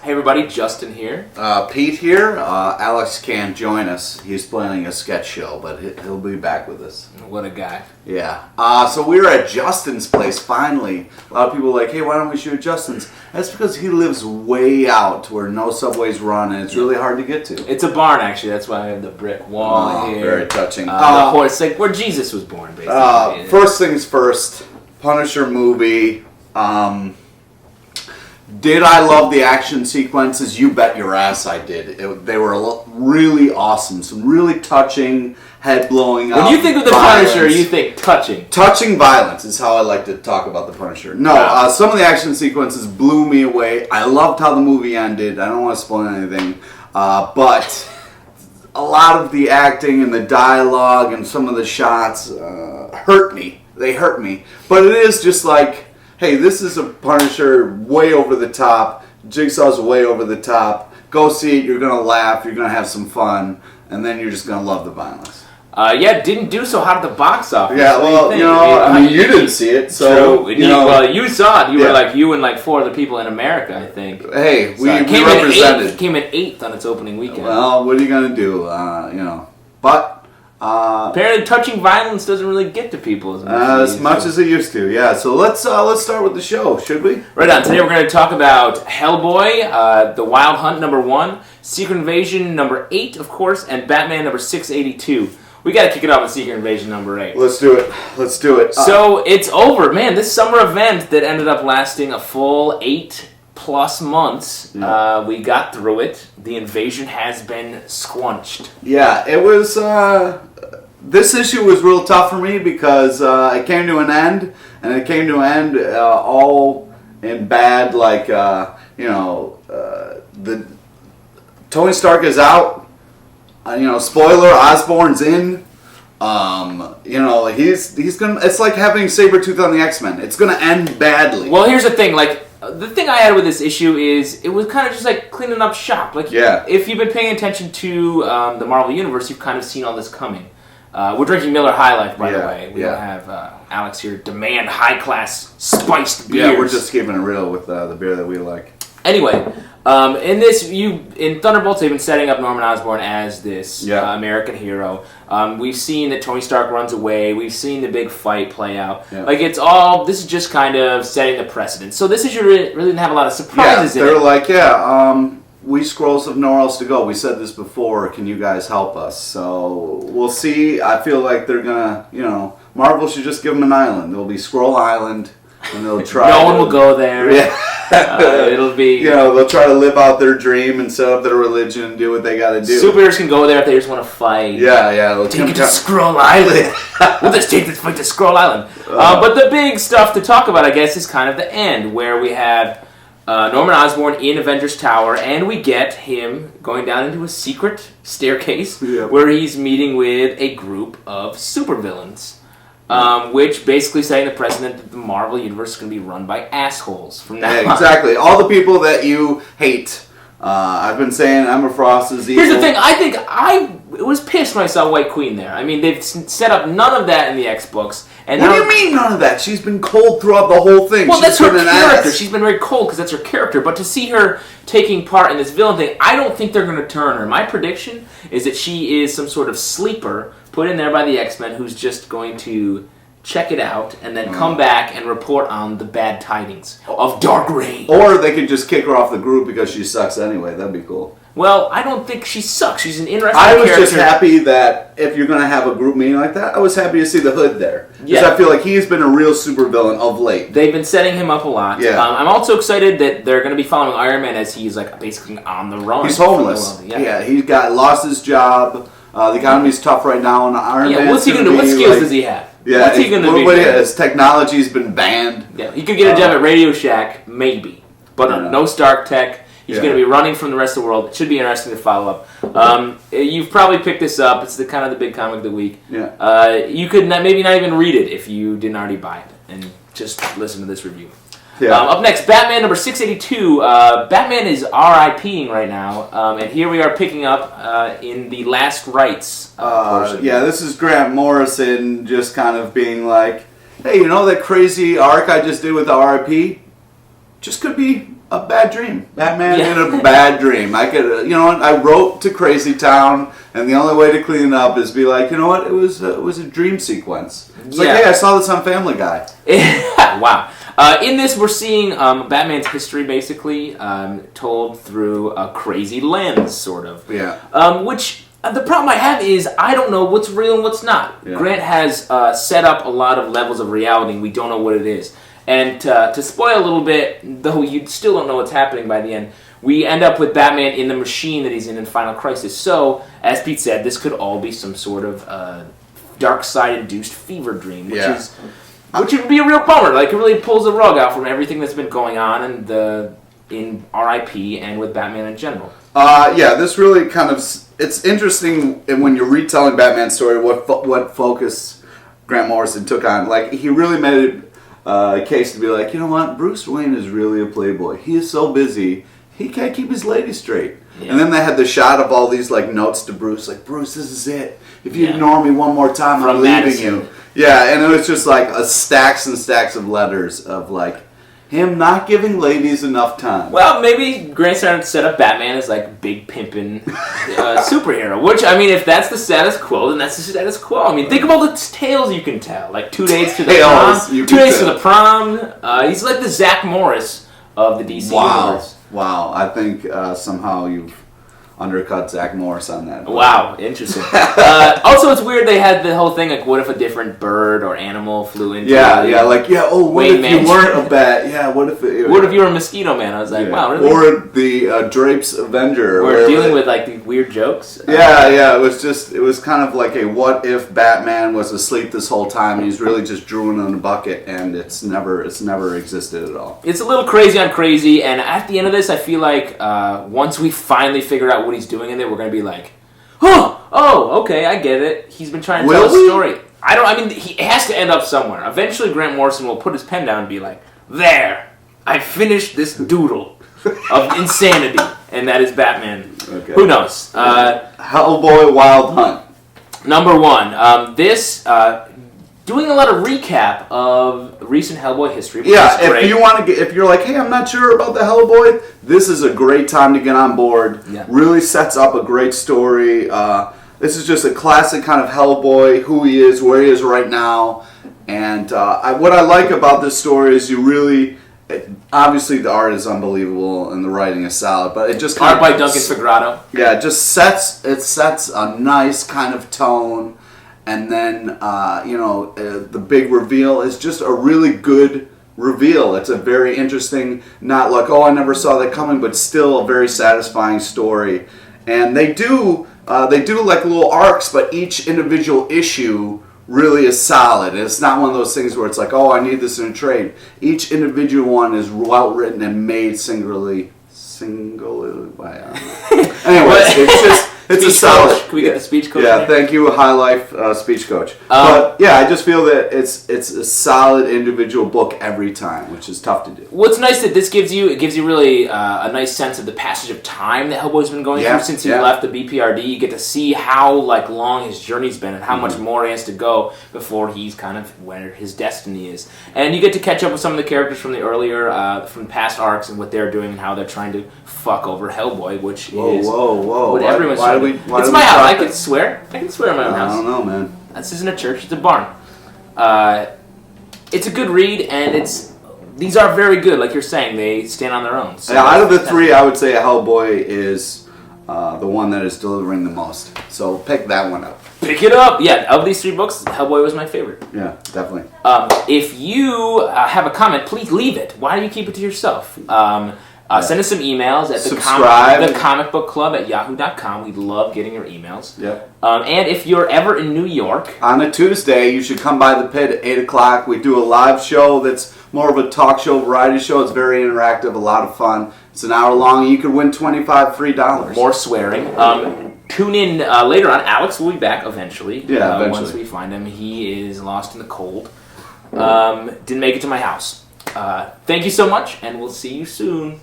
Hey everybody, Justin here. Pete here. Alex can't join us. He's planning a sketch show, but he'll be back with us. What a guy. Yeah. So we were at Justin's place finally. A lot of people are like, hey, why don't we shoot at Justin's? That's because he lives way out where no subways run and it's really hard to get to. It's a barn, actually. That's why I have the brick wall here. Very touching. The horse, like where Jesus was born, basically. First things first, Punisher movie. Did I love the action sequences? You bet your ass I did. They were really awesome. Some really touching, head blowing up. When you think of the Punisher, you think touching. Touching violence is how I like to talk about the Punisher. No, some of the action sequences blew me away. I loved how the movie ended. I don't want to spoil anything. But a lot of the acting and the dialogue and some of the shots hurt me. They hurt me. But it is just like, hey, this is a Punisher way over the top. Jigsaw's way over the top. Go see it. You're going to laugh. You're going to have some fun. And then you're just going to love the violence. Didn't do so hot at the box office. Yeah, well, you didn't see it. So, well, you saw it. You were like you and like 4 other people in America, I think. Hey, we represented. Came in 8th on its opening weekend. Well, what are you going to do? But... apparently, touching violence doesn't really get to people as much as it used to. Yeah, so let's start with the show, should we? Right on. Today we're going to talk about Hellboy, The Wild Hunt #1, Secret Invasion #8, of course, and Batman #682. We got to kick it off with Secret Invasion #8. Let's do it. So it's over, man. This summer event that ended up lasting a full 8+ months. We got through it. The invasion has been squunched. Yeah, it was. This issue was real tough for me because it came to an end, and it came to an end all in bad. Like the Tony Stark is out. Spoiler: Osborn's in. He's gonna. It's like having Sabretooth on the X-Men. It's gonna end badly. Well, here's the thing. The thing I had with this issue is it was kind of just like cleaning up shop. If you've been paying attention to the Marvel Universe, you've kind of seen all this coming. We're drinking Miller High Life, by the way. We don't have Alex here demand high-class spiced beers. Yeah, we're just keeping it real with the beer that we like. Anyway, in Thunderbolts, they've been setting up Norman Osborn as this American hero. We've seen that Tony Stark runs away. We've seen the big fight play out. Yeah. This is just kind of setting the precedent. So this issue really didn't have a lot of surprises in it. They're like, we Skrulls have nowhere else to go. We said this before. Can you guys help us? So we'll see. I feel like they're gonna, Marvel should just give them an island. There'll be Skrull Island, and they'll try. No one will go there. Yeah. It'll be... they'll try to live out their dream and set up their religion and do what they got to do. Superheroes can go there if they just want to fight. Yeah. Take it to Skrull Island. We'll just take this fight to Skrull Island. But the big stuff to talk about, I guess, is kind of the end, where we have Norman Osborn in Avengers Tower, and we get him going down into a secret staircase where he's meeting with a group of supervillains. Which basically setting the precedent that the Marvel Universe is going to be run by assholes from now on. Exactly. All the people that you hate. I've been saying Emma Frost is evil. Here's the thing. I think I was pissed when I saw White Queen there. I mean, they've set up none of that in the X books. And what do you mean none of that? She's been cold throughout the whole thing. Well, that's her character. She's been very cold because that's her character. But to see her taking part in this villain thing, I don't think they're going to turn her. My prediction is that she is some sort of sleeper put in there by the X-Men who's just going to check it out and then come back and report on the bad tidings of Dark Reign. Or they could just kick her off the group because she sucks anyway. That'd be cool. Well, I don't think she sucks. She's an interesting character. I was just happy that if you're going to have a group meeting like that, I was happy to see the Hood there. Because I feel like he's been a real supervillain of late. They've been setting him up a lot. Yeah. I'm also excited that they're going to be following Iron Man as he's basically on the run. He's homeless. He lost his job. The economy's tough right now, and Iron Man. What's he going to do? What skills does he have? Yeah, what's he going to do? His technology's been banned. Yeah, he could get a job at Radio Shack, maybe, but no Stark tech. He's going to be running from the rest of the world. It should be interesting to follow up. You've probably picked this up. It's the kind of the big comic of the week. Yeah. You could maybe not even read it if you didn't already buy it, and just listen to this review. Yeah. Up next, Batman #682. Batman is RIPing right now, and here we are picking up in the last rites portion. This is Grant Morrison just kind of being like, hey, that crazy arc I just did with the RIP? Just could be a bad dream. Batman had a bad dream. I could, I wrote to Crazy Town, and the only way to clean it up is be like, you know what? It was a dream sequence. It's like, hey, I saw this on Family Guy. Wow. In this, we're seeing Batman's history basically told through a crazy lens, sort of. Yeah. Which the problem I have is I don't know what's real and what's not. Yeah. Grant has set up a lot of levels of reality, and we don't know what it is. And to spoil a little bit, though you still don't know what's happening by the end, we end up with Batman in the machine that he's in Final Crisis. So, as Pete said, this could all be some sort of dark side-induced fever dream, which would be a real bummer. Like, it really pulls the rug out from everything that's been going on in R.I.P. and with Batman in general. This really kind of... It's interesting when you're retelling Batman's story, what focus Grant Morrison took on. Like, he really made it a case to be like, you know what, Bruce Wayne is really a playboy. He is so busy, he can't keep his lady straight. Yeah. And then they had the shot of all these like notes to Bruce, like, Bruce, this is it. If you ignore me one more time, I'm leaving you. Yeah, and it was just like stacks and stacks of letters of like him not giving ladies enough time. Well, maybe Grant started to set up Batman as like big pimpin' superhero. Which, I mean, if that's the status quo, then that's the status quo. I mean, think of all the tales you can tell. Like 2 days to the prom. 2 days to the prom. He's like the Zach Morris of the DC universe. Wow. I think somehow you've undercut Zach Morris on that. Wow, interesting. Also, it's weird they had the whole thing, like, what if a different bird or animal flew into what if you weren't a bat? Yeah, what if you were a mosquito man? I was like, wow, really? Or the Drapes Avenger. We're dealing with, like, these weird jokes. It was kind of like a what if Batman was asleep this whole time and he's really just drooling in a bucket and it's never existed at all. It's a little crazy on crazy, and at the end of this, I feel like once we finally figure out what he's doing in there, we're going to be like, oh, okay, I get it. He's been trying to tell a story. He has to end up somewhere. Eventually, Grant Morrison will put his pen down and be like, there, I finished this doodle of insanity, and that is Batman. Okay. Who knows? Hellboy Wild Hunt. Number 1. Doing a lot of recap of recent Hellboy history. If you're like, hey, I'm not sure about the Hellboy, this is a great time to get on board. Yeah. Really sets up a great story. This is just a classic kind of Hellboy, who he is, where he is right now. And what I like about this story is obviously the art is unbelievable and the writing is solid, but it just art by Duncan Fegredo. Yeah, it just sets a nice kind of tone. And then, the big reveal is just a really good reveal. It's a very interesting, not like, oh, I never saw that coming, but still a very satisfying story. And they do like little arcs, but each individual issue really is solid. It's not one of those things where it's like, oh, I need this in a trade. Each individual one is well written and made singularly by. Anyways, it's just. It's a solid. Can we get the speech coach? Yeah, thank you, High Life speech coach. But yeah, I just feel that it's a solid individual book every time, which is tough to do. What's nice that this gives you really a nice sense of the passage of time that Hellboy's been going through since he left the BPRD. You get to see how long his journey's been and how much more he has to go before he's kind of where his destiny is. And you get to catch up with some of the characters from the earlier, from past arcs and what they're doing and how they're trying to fuck over Hellboy, which is what everyone's trying to do. It's my house. I can swear in my own house. I don't know, man. This isn't a church. It's a barn. It's a good read, and these are very good. Like you're saying, they stand on their own. So out of the 3, I would say Hellboy is the one that is delivering the most. So pick that one up. Pick it up. Yeah, of these 3 books, Hellboy was my favorite. Yeah, definitely. If you have a comment, please leave it. Why do you keep it to yourself? Send us some emails at the Comic Book Club at yahoo.com. We love getting your emails. Yep. And if you're ever in New York... On a Tuesday, you should come by the pit at 8 o'clock. We do a live show that's more of a talk show, variety show. It's very interactive, a lot of fun. It's an hour long. You could win $25 free. More swearing. Tune in later on. Alex will be back eventually. Yeah, eventually. Once we find him. He is lost in the cold. Didn't make it to my house. Thank you so much, and we'll see you soon.